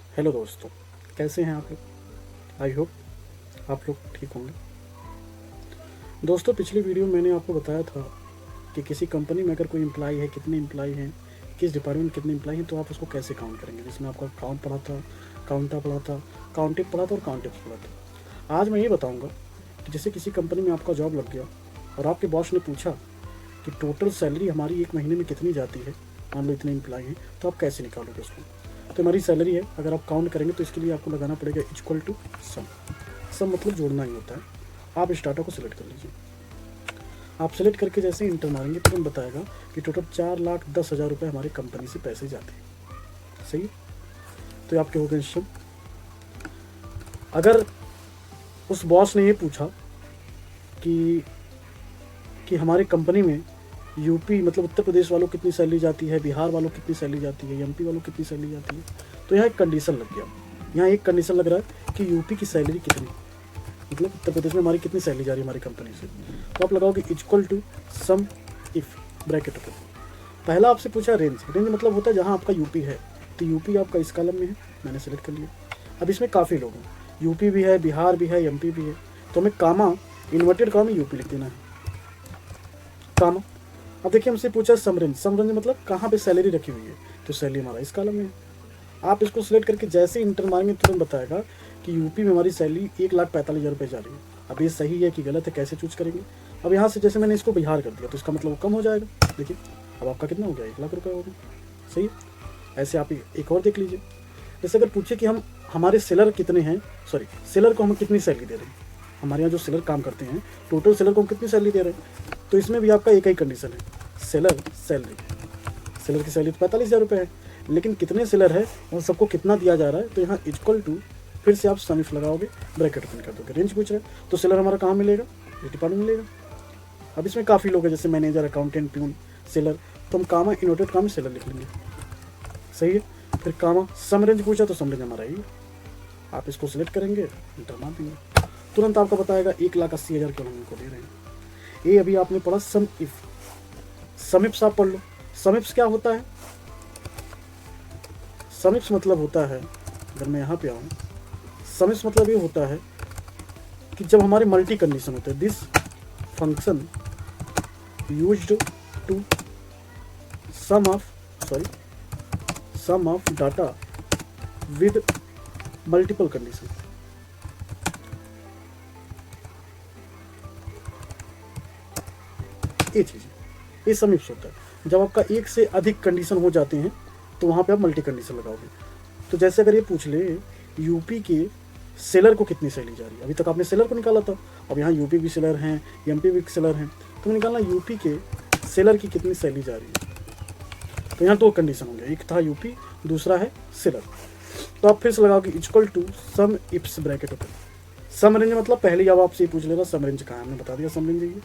Hello दोस्तों, कैसे हैं आप लोग। आई होप आप लोग ठीक होंगे। दोस्तों, पिछली वीडियो में मैंने आपको बताया था कि किसी कंपनी में अगर कोई एम्प्लॉय है, कितने एम्प्लॉय हैं, किस डिपार्टमेंट में कितने एम्प्लॉय हैं, तो आप उसको कैसे काउंट करेंगे। जिसमें आपका काउंट पढ़ा था, काउंटा पढ़ा था, काउंटिव पढ़ा था और काउंटिव पढ़ा था। आज मैं ये बताऊँगा कि जैसे किसी कंपनी में आपका जॉब लग गया और आपके बॉस ने पूछा कि टोटल सैलरी हमारी एक महीने में कितनी जाती है, मान लो इतने एम्प्लॉय हैं, तो आप कैसे निकालोगे उसको। तो हमारी सैलरी है, अगर आप काउंट करेंगे तो इसके लिए आपको लगाना पड़ेगा इक्वल टू सम। सम मतलब जोड़ना ही होता है। आप इस डाटा को सिलेक्ट कर लीजिए। आप सिलेक्ट करके जैसे इंटर मारेंगे तो बताएगा कि टोटल 4,10,000 रुपये हमारी कंपनी से पैसे जाते हैं। सही है? तो ये आपके हो गए सम। अगर उस बॉस ने ये पूछा कि हमारे कंपनी में यूपी मतलब उत्तर प्रदेश वालों कितनी सैलरी जाती है, बिहार वालों कितनी सैलरी जाती है, एमपी वालों कितनी सैलरी जाती है, तो यहाँ एक कंडीशन लग गया। यहाँ एक कंडीशन लग रहा है कि यूपी की सैलरी कितनी, मतलब उत्तर प्रदेश में हमारी कितनी सैलरी जा रही है हमारी कंपनी से। तो आप लगाओगे equal to sum if bracket open. पहला आपसे पूछा रेंज। रेंज मतलब होता है जहाँ आपका यूपी है, तो यूपी आपका इस कॉलम में है, मैंने सेलेक्ट कर लिया। अब इसमें काफ़ी लोग हैं, यूपी भी है, बिहार भी है, एमपी भी है, तो हमें कामा इन्वर्टेड कामा यूपी लिख देना है, कामा। अब देखिए हमसे पूछा समरेंज। समरेंज मतलब कहाँ पे सैलरी रखी हुई है, तो सैलरी हमारा इस कॉलम में है। आप इसको सिलेक्ट करके जैसे इंटर मारेंगे तुरंत बताएगा कि यूपी में हमारी सैलरी 1,45,000 रुपये जा रही है। अब ये सही है कि गलत है, कैसे चूज करेंगे। अब यहाँ से जैसे मैंने इसको बिहार कर दिया तो इसका मतलब वो कम हो जाएगा। देखिए अब आपका कितना हो गया, 1,00,000 रुपये हो गया। सही है। ऐसे आप एक और देख लीजिए। जैसे अगर पूछे कि हम हमारे सेलर कितने हैं, सॉरी सेलर को हम कितनी सैलरी दे रहे हैं, हमारे यहाँ जो सेलर काम करते हैं टोटल सेलर को हम कितनी सैलरी दे रहे हैं, तो इसमें भी आपका एक ही कंडीशन है, सेलर सैलरी। सेलर की सैलरी तो 45,000 रुपये है, लेकिन कितने सेलर है और सबको कितना दिया जा रहा है, तो यहाँ इक्वल टू फिर से आप सम इफ लगाओगे, ब्रैकेट ओपन कर दोगे। रेंज पूछ रहे हैं तो सेलर हमारा कहाँ मिलेगा, इस डिपार्टमेंट मिलेगा। अब इसमें काफ़ी लोग हैं जैसे मैनेजर, अकाउंटेंट, प्यून, सेलर, तो हम कामा इनोटेड कामा सेलर लिख लेंगे। सही है। फिर कामा सम रेंज पूछा तो सम रेंज हमारा ही है। आप इसको सिलेक्ट करेंगे, इंटर मार देंगे, तुरंत आपको बताएगा 1,80,000 क्यों हम इनको दे रहे हैं। ये अभी आपने पढ़ा सम इफ। सम इफ्स आप पढ़ लो। सम इफ्स क्या होता है, सम इफ्स मतलब होता है, अगर मैं यहाँ पे आऊँ, सम इफ्स मतलब ये होता है कि जब हमारे मल्टी कंडीशन होते हैं, this function used to sum of data with multiple condition. ये चीज़ ये सम इफ्स होता है। जब आपका एक से अधिक कंडीशन हो जाते हैं तो वहाँ पे आप मल्टी कंडीशन लगाओगे। तो जैसे अगर ये पूछ ले यूपी के सेलर को कितनी सैलरी जा रही है, अभी तक आपने सेलर को निकाला था, अब यहाँ यूपी भी सेलर हैं, एमपी भी सेलर हैं, तो निकालना यूपी के सेलर की कितनी सैलरी जा रही है। तो यहाँ दो कंडीशन होंगे, एक था यूपी, दूसरा है सेलर। तो आप फिर से लगाओगे equal to sum ifs bracket open. Sum range मतलब पहले अब आपसे पूछ लेना सम रेंज कहाँ है, हमने बता दिया सम रेंज ये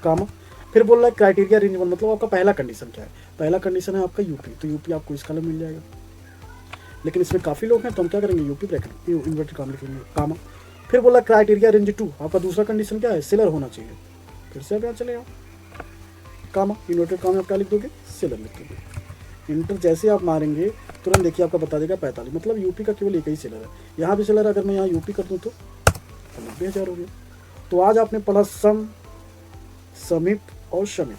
कामा। फिर बोल रहा है क्राइटेरिया रेंज वन, मतलब आपका पहला कंडीशन क्या है, पहला कंडीशन है आपका यूपी, तो यूपी आपको इस कॉलम मिल जाएगा। लेकिन इसमें काफ़ी लोग हैं तो हम क्या करेंगे, यूपी ब्रैकेट इन्वर्टेड कामा लिखेंगे, कामा। फिर बोला क्राइटेरिया रेंज टू, आपका दूसरा कंडीशन क्या है, सेलर होना चाहिए। फिर से आप यहाँ चले आओ, कामा इन्वर्टेड कामा आप क्या लिख दोगे, सेलर लिख दोगे। इंटर जैसे आप मारेंगे तुरंत देखिए आपका बता देगा 45, मतलब यूपी का केवल एक ही सेलर है। यहाँ भी सेलर, अगर मैं यहाँ यूपी कर दूँ तो 90,000 हो गया। तो आज आपने पढ़ा सम, समिप और शमिप।